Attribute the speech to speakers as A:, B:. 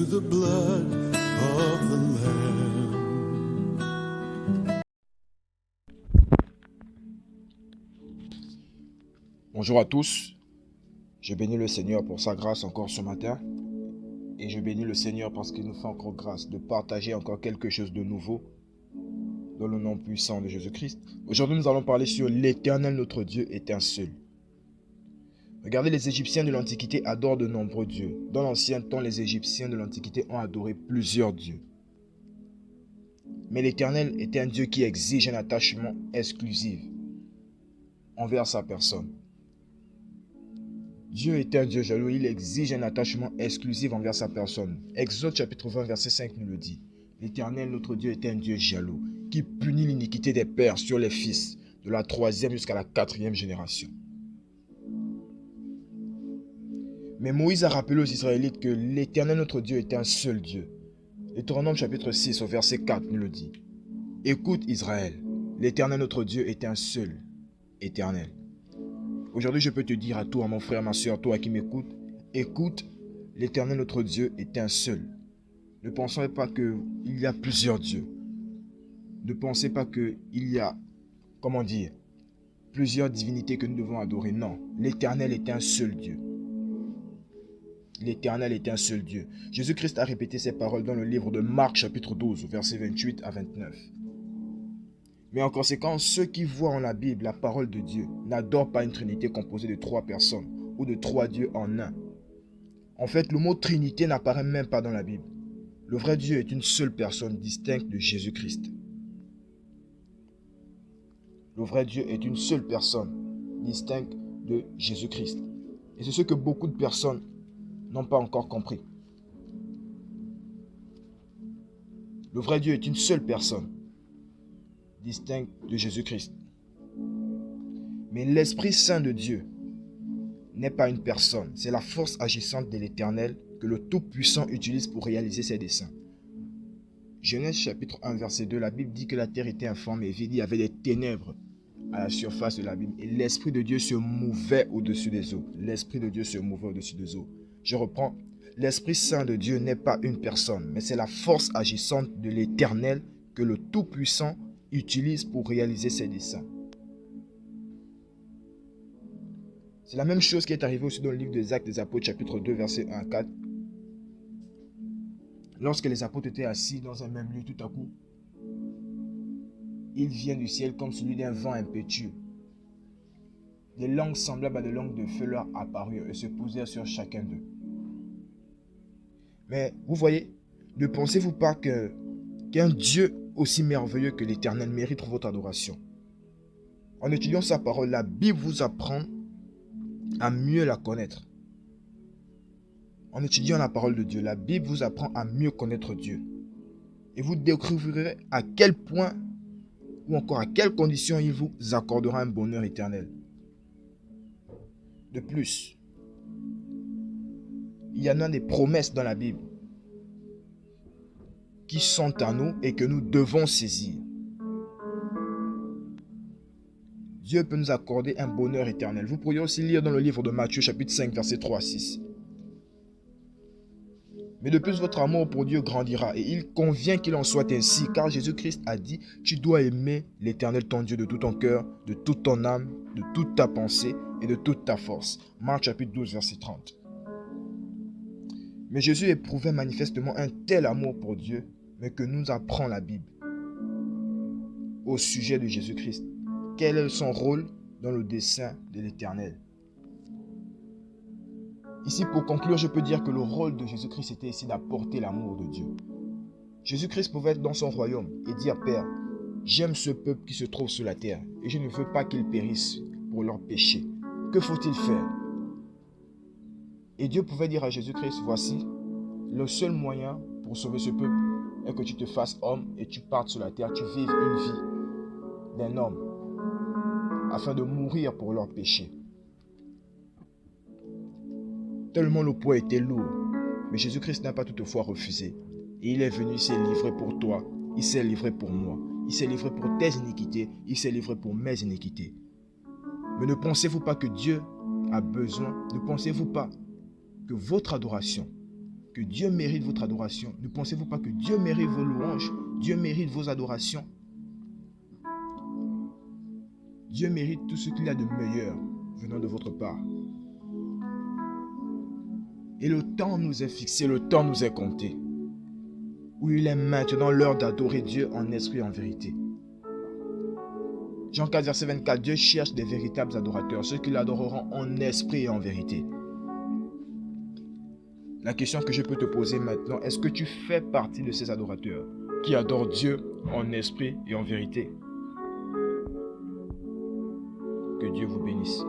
A: the blood of the Lamb.
B: Bonjour à tous, je bénis le Seigneur pour sa grâce encore ce matin et je bénis le Seigneur parce qu'il nous fait encore grâce de partager encore quelque chose de nouveau dans le nom puissant de Jésus-Christ. Aujourd'hui nous allons parler sur l'Éternel notre Dieu est un seul. Regardez, les Égyptiens de l'Antiquité adorent de nombreux dieux. Dans l'ancien temps, les Égyptiens de l'Antiquité ont adoré plusieurs dieux. Mais l'Éternel est un Dieu qui exige un attachement exclusif envers sa personne. Dieu est un Dieu jaloux, il exige un attachement exclusif envers sa personne. Exode chapitre 20 verset 5 nous le dit. L'Éternel notre Dieu est un Dieu jaloux, qui punit l'iniquité des pères sur les fils, de la 3e jusqu'à la 4e génération. Mais Moïse a rappelé aux Israélites que l'Éternel notre Dieu est un seul Dieu. Deutéronome chapitre 6 au verset 4 nous le dit. Écoute Israël, l'Éternel notre Dieu est un seul Éternel. Aujourd'hui, je peux te dire à toi, mon frère, ma soeur, toi qui m'écoutes, écoute, l'Éternel notre Dieu est un seul. Ne pensez pas qu'il y a plusieurs dieux. Ne pensez pas qu'il y a, plusieurs divinités que nous devons adorer. Non, l'Éternel est un seul Dieu. L'Éternel est un seul Dieu. Jésus-Christ a répété ces paroles dans le livre de Marc chapitre 12, versets 28 à 29. Mais en conséquence, ceux qui voient en la Bible la parole de Dieu n'adorent pas une trinité composée de 3 personnes ou de 3 dieux en un. En fait, le mot trinité n'apparaît même pas dans la Bible. Le vrai Dieu est une seule personne distincte de Jésus-Christ. Le vrai Dieu est une seule personne distincte de Jésus-Christ. Et c'est ce que beaucoup de personnes n'ont pas encore compris. Le vrai Dieu est une seule personne distincte de Jésus-Christ. Mais l'Esprit Saint de Dieu n'est pas une personne, c'est la force agissante de l'Éternel que le Tout-Puissant utilise pour réaliser ses desseins. Genèse chapitre 1 verset 2, la Bible dit que la terre était informe et vide, il y avait des ténèbres à la surface de l'abîme et l'Esprit de Dieu se mouvait au-dessus des eaux. L'Esprit de Dieu se mouvait au-dessus des eaux. Je reprends, l'Esprit Saint de Dieu n'est pas une personne, mais c'est la force agissante de l'Éternel que le Tout-Puissant utilise pour réaliser ses desseins. C'est la même chose qui est arrivée aussi dans le livre des Actes des Apôtres, chapitre 2, verset 1 à 4. Lorsque les apôtres étaient assis dans un même lieu, tout à coup, il vient du ciel comme celui d'un vent impétueux. Des langues semblables à des langues de feu leur apparurent et se posèrent sur chacun d'eux. Mais vous voyez, ne pensez-vous pas qu'un Dieu aussi merveilleux que l'Éternel mérite votre adoration? En étudiant sa parole, la Bible vous apprend à mieux la connaître. En étudiant la parole de Dieu, la Bible vous apprend à mieux connaître Dieu. Et vous découvrirez à quel point ou encore à quelles conditions il vous accordera un bonheur éternel. De plus, il y en a des promesses dans la Bible qui sont à nous et que nous devons saisir. Dieu peut nous accorder un bonheur éternel. Vous pourriez aussi lire dans le livre de Matthieu chapitre 5 verset 3 à 6. Mais de plus, votre amour pour Dieu grandira et il convient qu'il en soit ainsi, car Jésus-Christ a dit, tu dois aimer l'Éternel ton Dieu de tout ton cœur, de toute ton âme, de toute ta pensée et de toute ta force. Marc chapitre 12 verset 30. Mais Jésus éprouvait manifestement un tel amour pour Dieu, mais que nous apprend la Bible au sujet de Jésus-Christ. Quel est son rôle dans le dessein de l'Éternel? Ici, pour conclure, je peux dire que le rôle de Jésus-Christ était ici d'apporter l'amour de Dieu. Jésus-Christ pouvait être dans son royaume et dire, Père, j'aime ce peuple qui se trouve sur la terre et je ne veux pas qu'ils périssent pour leurs péchés. Que faut-il faire? Et Dieu pouvait dire à Jésus-Christ, voici, le seul moyen pour sauver ce peuple est que tu te fasses homme et tu partes sur la terre, tu vives une vie d'un homme afin de mourir pour leurs péchés. Tellement le poids était lourd, mais Jésus-Christ n'a pas toutefois refusé. Et il est venu, il s'est livré pour toi, il s'est livré pour moi, il s'est livré pour tes iniquités, il s'est livré pour mes iniquités. Mais ne pensez-vous pas que Dieu a besoin, ne pensez-vous pas que votre adoration, que Dieu mérite votre adoration? Ne pensez-vous pas que Dieu mérite vos louanges? Dieu mérite vos adorations? Dieu mérite tout ce qu'il y a de meilleur venant de votre part. Et le temps nous est fixé, le temps nous est compté, où il est maintenant l'heure d'adorer Dieu en esprit et en vérité. Jean 4, verset 24, Dieu cherche des véritables adorateurs, ceux qui l'adoreront en esprit et en vérité. La question que je peux te poser maintenant, est-ce que tu fais partie de ces adorateurs qui adorent Dieu en esprit et en vérité? Que Dieu vous bénisse.